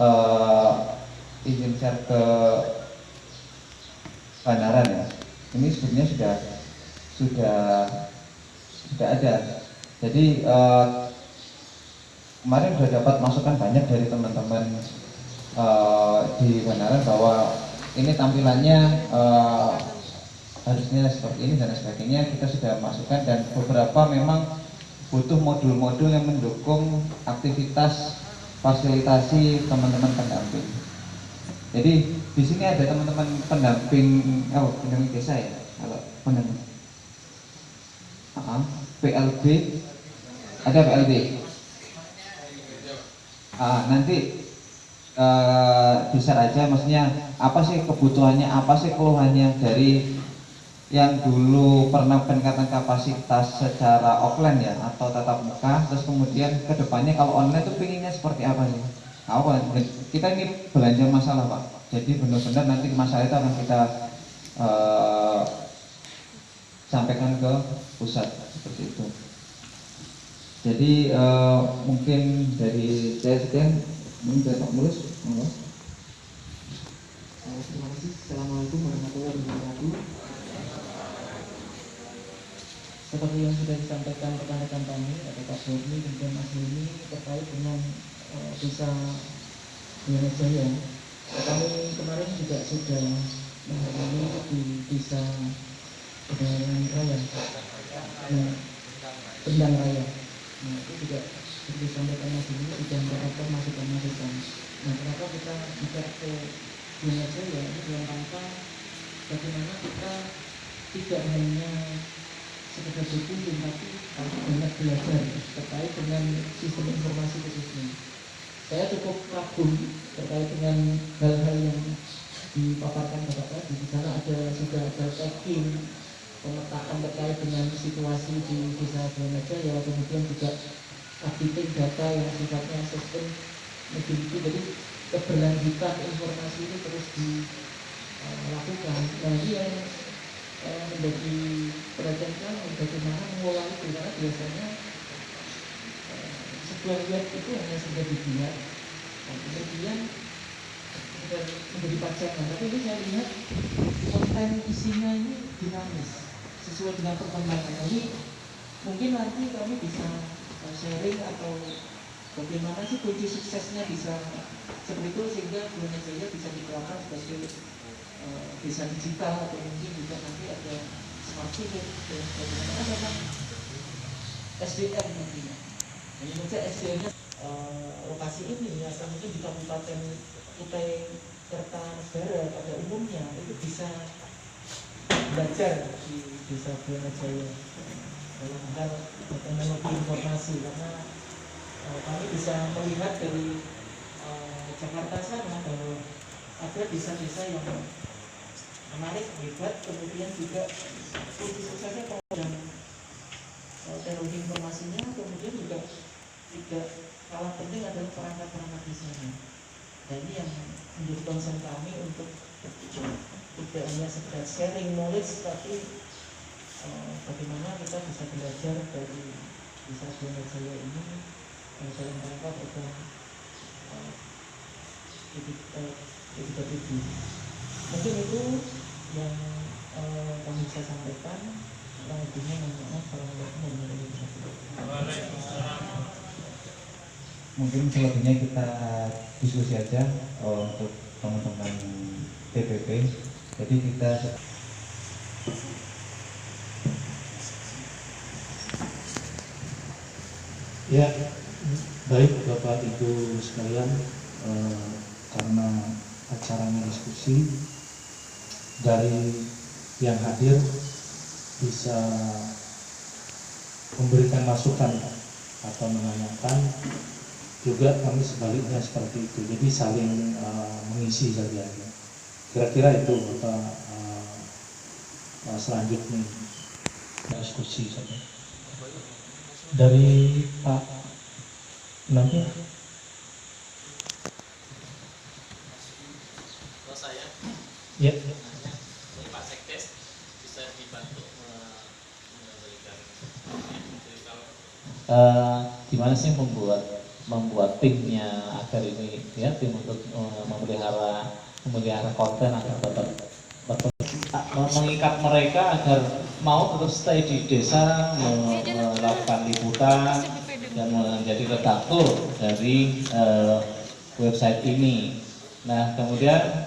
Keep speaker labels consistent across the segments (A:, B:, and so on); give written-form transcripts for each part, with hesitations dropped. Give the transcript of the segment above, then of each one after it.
A: uh, izin share ke Banaran ya. Ini sebenarnya sudah ada. Jadi kemarin sudah dapat masukan banyak dari teman-teman di Banaran bahwa ini tampilannya harusnya seperti ini dan sebagainya. Kita sudah masukkan dan beberapa memang butuh modul-modul yang mendukung aktivitas fasilitasi teman-teman pendamping. Jadi di sini ada teman-teman pendamping desa ya, kalau pendamping PLB, ada PLB. Nanti bisa aja, maksudnya apa sih kebutuhannya, apa sih keluhannya dari yang dulu pernah peningkatan kapasitas secara offline ya atau tatap muka, terus kemudian kedepannya kalau online tuh pinginnya seperti apa sih? Kita ini belanja masalah Pak, jadi benar-benar nanti masalah itu akan kita sampaikan ke pusat seperti itu. Jadi mungkin dari saya sekian, mungkin dari Pak Mulus.
B: Terima kasih. Assalamualaikum warahmatullahi wabarakatuh. Seperti yang sudah disampaikan rekan-rekan kami, ada Pak Borni dan Mas Lini terkait dengan desa Jaya. Kami kemarin juga sudah menghadiri di desa Pendang Raya. Pendang Raya. Nah, itu juga seperti disampaikan Mas Lini sudah mendapatkan masukan-masukan. Nah, kenapa kita bicara ke Jaya ini dalam rangka bagaimana kita tidak hanya sekedar berkunjung tapi banyak belajar terkait dengan sistem informasi khususnya. Saya cukup kagum terkait dengan hal-hal yang dipaparkan Bapak tadi. Di sana sudah ada tracking, pemetakan terkait dengan situasi di desa Jaya, kemudian juga updating data yang sifatnya sistem mobility. Jadi keberlanjutan informasi ini terus dilakukan. Nah, ini yang menjadi perhatian kami bagaimana mengolah itu, karena biasanya sebuah web itu hanya sudah dibuat dan kemudian menjadi pajangan, tapi ini saya lihat konten isinya ini dinamis sesuai dengan perkembangan. Jadi mungkin nanti kami bisa sharing atau bagaimana sih kunci suksesnya bisa seperti itu sehingga Jaya bisa diterapkan sebagai desa digital atau mungkin juga nanti ada smart city dan sebagainya. Karena memang SDM nantinya. Jadi mungkin SDM-nya lokasi ini atau mungkin di Kabupaten Kutai Kertanegara pada umumnya itu bisa belajar di desa Jaya dalam hal teknologi informasi, karena kami bisa melihat dari Jakarta sana bahwa ada desa-desa yang menarik, hebat, kemudian juga kunci suksesnya dan teknologi informasinya, kemudian juga tidak kalah penting adalah perangkat-perangkat desanya. Dan ini yang menjadi concern kami untuk tidak hanya sekedar sharing knowledge, tapi bagaimana kita bisa belajar dari desa Jaya ini dalam rangka program P3. Mungkin itu yang kami bisa sampaikan. Kurang lebihnya mohon maaf. Assalamualaikum warahmatullahi wabarakatuh.
A: Mungkin selebihnya kita diskusi aja untuk teman-teman TPP. Jadi kita
C: ya, baik Bapak Ibu sekalian, karena acaranya diskusi, dari yang hadir bisa memberikan masukan atau menanyakan, juga kami sebaliknya seperti itu. Jadi saling mengisi saja. Kira-kira itu Bapak, selanjutnya diskusi saja. Dari Pak Nabi.
D: Saya
C: Ya.
D: Pak Sekdes bisa dibantu memberikan
E: gimana sih membuat membuat timnya agar ini ya tim untuk memelihara konten agar tetap mengikat mereka agar mau terus stay di desa, melakukan liputan dan menjadi redaktur dari website ini. Nah kemudian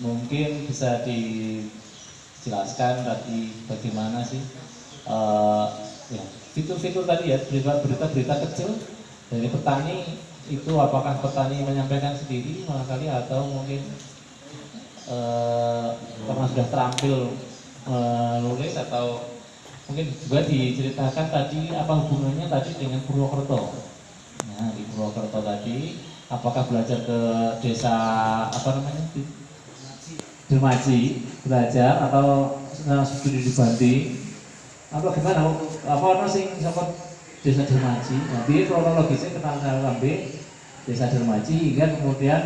E: mungkin bisa dijelaskan tadi bagaimana sih ya, fitur-fitur tadi ya, berita-berita kecil dari petani itu, apakah petani menyampaikan sendiri barangkali atau mungkin karena sudah terampil menulis, atau mungkin juga diceritakan tadi apa hubungannya tadi dengan Purwokerto. Nah di Purwokerto tadi apakah belajar ke desa apa namanya Dermaji belajar atau studi di Banti atau gimana? Apa sing sampai desa Dermaji? Nanti kronologisnya kenal sampai desa Dermaji hingga kemudian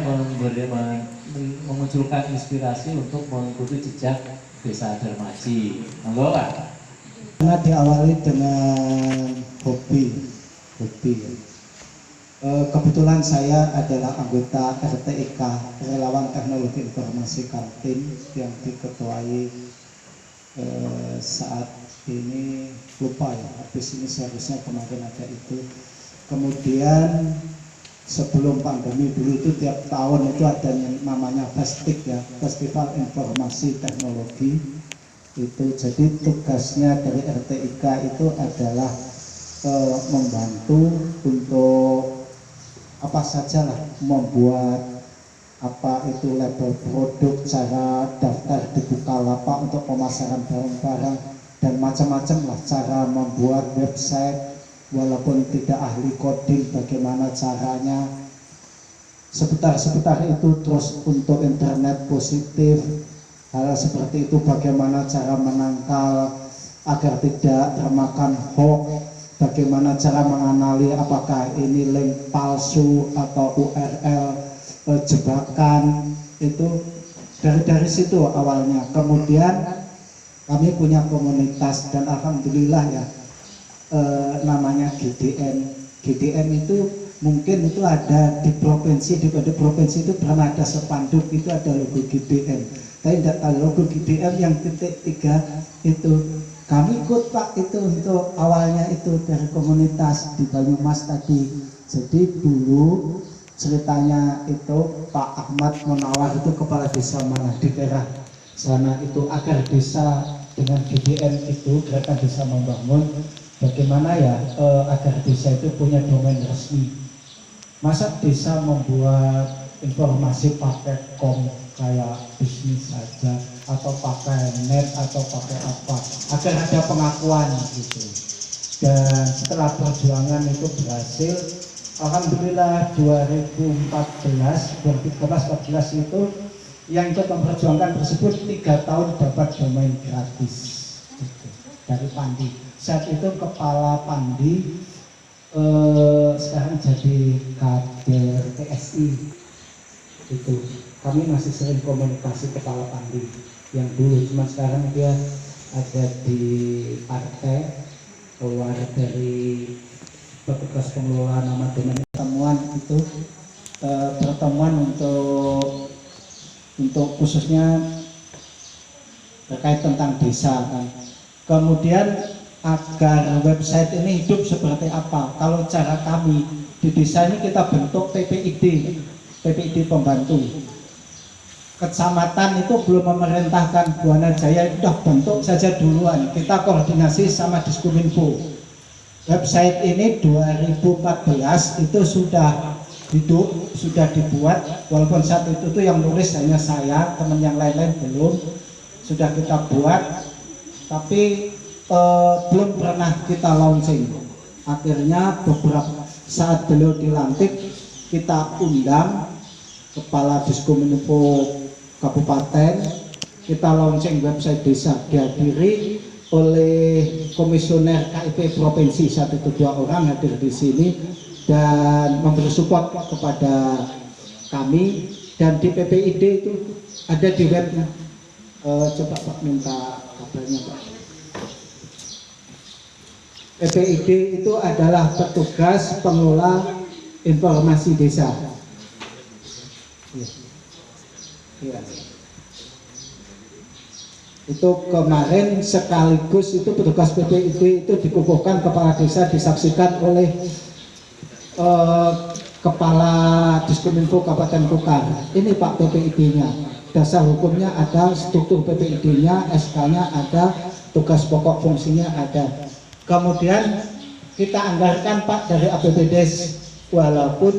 E: memunculkan inspirasi untuk mengikuti jejak desa Dermaji. Monggo Pak.
F: Karena diawali dengan hobi. Kebetulan saya adalah anggota RTIK, Relawan Teknologi Informasi Kaltim, yang diketuai saat ini lupa ya, habis ini seharusnya kemarin ada itu. Kemudian sebelum pandemi dulu itu tiap tahun itu ada yang namanya FESTIK ya, Festival Informasi Teknologi itu. Jadi tugasnya dari RTIK itu adalah membantu untuk apa saja lah, membuat apa itu label produk, cara daftar di Bukalapak untuk pemasaran barang-barang dan macam-macam lah, cara membuat website walaupun tidak ahli coding bagaimana caranya, seputar itu. Terus untuk internet positif, hal seperti itu, bagaimana cara menangkal agar tidak termakan hoax, bagaimana cara mengenali apakah ini link palsu atau URL jebakan, itu dari situ awalnya. Kemudian kami punya komunitas dan alhamdulillah ya, namanya GDN. GDN itu mungkin itu ada di provinsi, di provinsi itu pernah ada spanduk itu ada logo GDN, tapi tidak tahu logo GDN yang titik 3 itu. Kami ikut Pak itu untuk awalnya itu dari komunitas di Banyumas tadi. Jadi dulu ceritanya itu Pak Ahmad Munawar itu kepala desa mana di daerah sana itu, agar desa dengan GDN itu gerakan desa membangun, bagaimana ya agar desa itu punya domain resmi. Masa desa membuat informasi pakai kom kayak bisnis saja, atau pakai net atau pakai apa, agar ada pengakuan gitu. Dan setelah perjuangan itu berhasil, alhamdulillah 2014 itu yang ikut memperjuangkan tersebut 3 tahun dapat domain gratis gitu, dari Pandi. Saat itu kepala Pandi sekarang jadi kader PSI itu. Kami masih sering komunikasi kepala Pandi yang dulu, cuma sekarang dia ada di partai, keluar dari petugas pengelola nama domain. Pertemuan itu pertemuan untuk khususnya terkait tentang desa kan. Kemudian agar website ini hidup seperti apa, kalau cara kami di desa ini kita bentuk PPID pembantu. Kecamatan itu belum memerintahkan Buana Jaya, itu sudah bentuk saja duluan, kita koordinasi sama Diskominfo. Website ini 2014 itu sudah hidup, sudah dibuat, walaupun saat itu tuh yang nulis hanya saya, teman yang lain-lain belum. Sudah kita buat, tapi belum pernah kita launching. Akhirnya beberapa saat beliau dilantik, kita undang kepala Diskominfo Kabupaten, kita launching website desa, dihadiri oleh komisioner KIP provinsi, 1 itu 2 orang hadir di sini dan memberi support kepada kami. Dan di PPID itu ada di webnya. Coba Pak minta kabarnya Pak. PPID itu adalah petugas pengelola informasi desa. Ya. Itu kemarin sekaligus itu petugas PPID itu dikukuhkan kepala desa, disaksikan oleh Kepala Diskominfo Kabupaten Kukar. Ini Pak PPID-nya. Dasar hukumnya ada, struktur PPID-nya, SK-nya ada, tugas pokok fungsinya ada. Kemudian kita anggarkan Pak dari APBDes, walaupun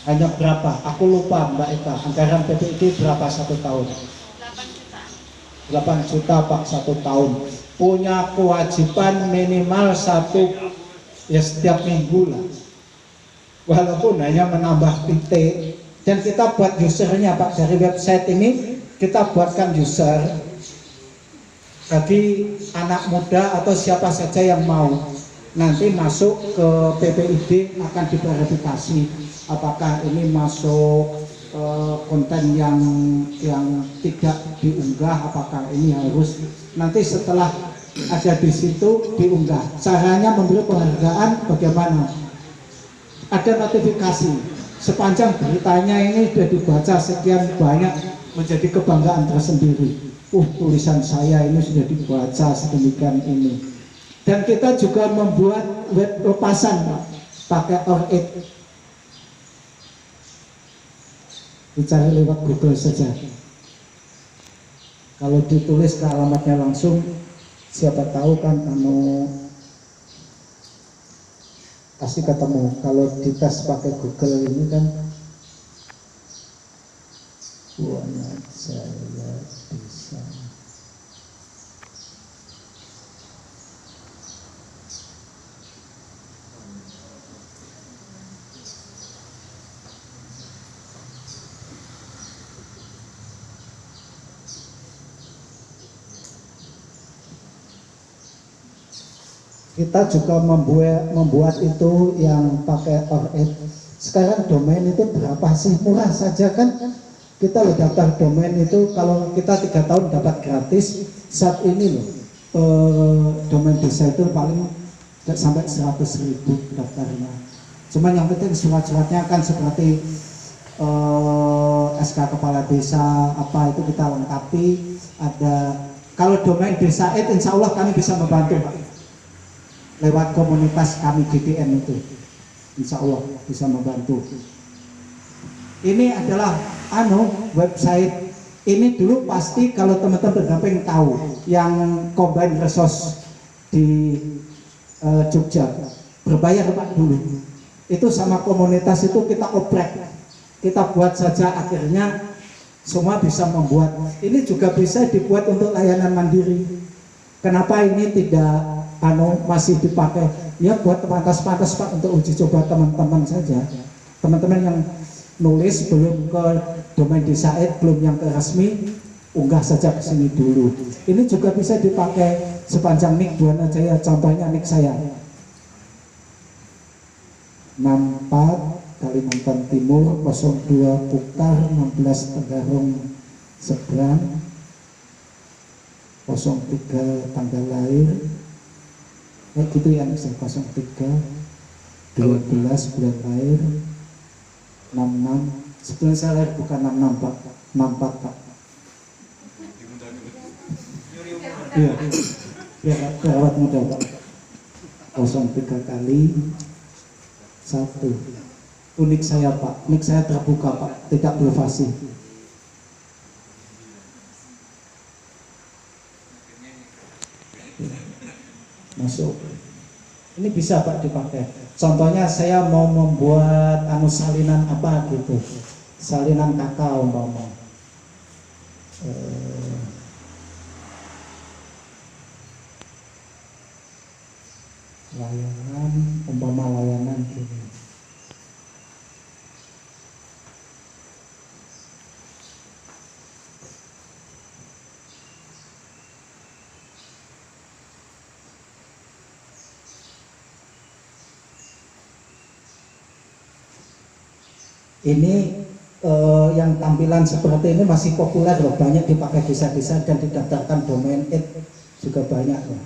F: hanya berapa? Aku lupa Mbak Eka. Anggaran PPID berapa satu tahun? 8 juta Pak satu tahun. Punya kewajiban minimal ya setiap minggu lah. Walaupun hanya menambah titik, dan kita buat usernya Pak, dari website ini kita buatkan user bagi anak muda atau siapa saja yang mau nanti masuk ke PPID akan diverifikasi apakah ini masuk konten yang tidak diunggah, apakah ini harus nanti setelah ada di situ diunggah. Caranya memberi penghargaan bagaimana? Ada notifikasi sepanjang beritanya ini sudah dibaca sekian banyak, menjadi kebanggaan tersendiri. Tulisan saya ini sudah dibaca sedemikian ini. Dan kita juga membuat web lepasan pakai ORID. Dicari lewat Google saja. Kalau ditulis ke alamatnya langsung, siapa tahu kan pasti ketemu. Kalau dites pakai Google ini kan buahnya saya bisa. Kita juga membuat itu yang pakai ORID. Sekarang domain itu berapa sih? Murah saja kan? Kita lo daftar domain itu kalau kita 3 tahun dapat gratis. Saat ini loh domain desa itu paling sampai 100.000 daftarnya. Cuman yang penting surat-suratnya kan seperti SK kepala desa apa itu kita lengkapi. Ada kalau domain desa insya Allah kami bisa membantu Pak. Lewat komunitas kami GDN itu insya Allah bisa membantu. Ini adalah website ini dulu pasti kalau teman-teman bergamping tahu yang Combine Resource di Jogja berbayar Pak dulu. Itu sama komunitas itu kita oprek, kita buat saja, akhirnya semua bisa membuat. Ini juga bisa dibuat untuk layanan mandiri. Kenapa ini tidak masih dipakai? Ya buat pantas-pantas Pak, untuk uji coba teman-teman saja. Teman-teman yang nulis belum ke domain desa belum yang ke resmi, unggah saja ke sini dulu. Ini juga bisa dipakai sepanjang nik Buana Jaya, contohnya nik saya 64 Kalimantan Timur 02 Pukar 16 Tenggarong Seberang 03 tanggal lahir gitu ya, nik saya 03 12 bulan lahir 66. Sebetulnya saya lahir bukan 66 Pak, 64 Pak. Iya, ya perawat muda Pak. 03 kali 1. Unik saya Pak, nik saya terbuka Pak, tidak privasi. Masuk. Ini bisa Pak dipakai. Contohnya saya mau membuat salinan apa gitu, salinan kakao umpama. Layanan umpama layanan gini. Ini yang tampilan seperti ini masih populer loh, banyak dipakai desa-desa dan didaftarkan domain juga banyak loh.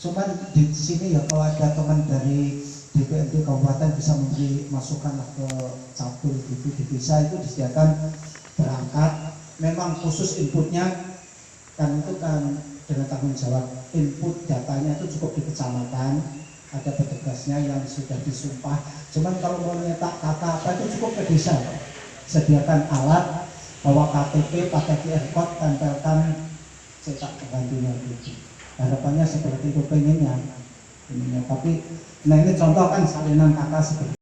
F: Cuman di sini ya kalau ada teman dari DPRD Kabupaten bisa memberi masukan ke cabul gitu di desa itu disediakan perangkat. Memang khusus inputnya kan itu kan dengan tanggung jawab, input datanya itu cukup di kecamatan, ada petugasnya yang sudah disumpah. Cuman kalau mau nyetak kata apa itu cukup ke desa, sediakan alat, bawa KTP, pakai QR code, tempelkan, cetak penggantinya gitu. Harapannya seperti itu pengennya. Tapi nah ini contoh kan salinan kata seperti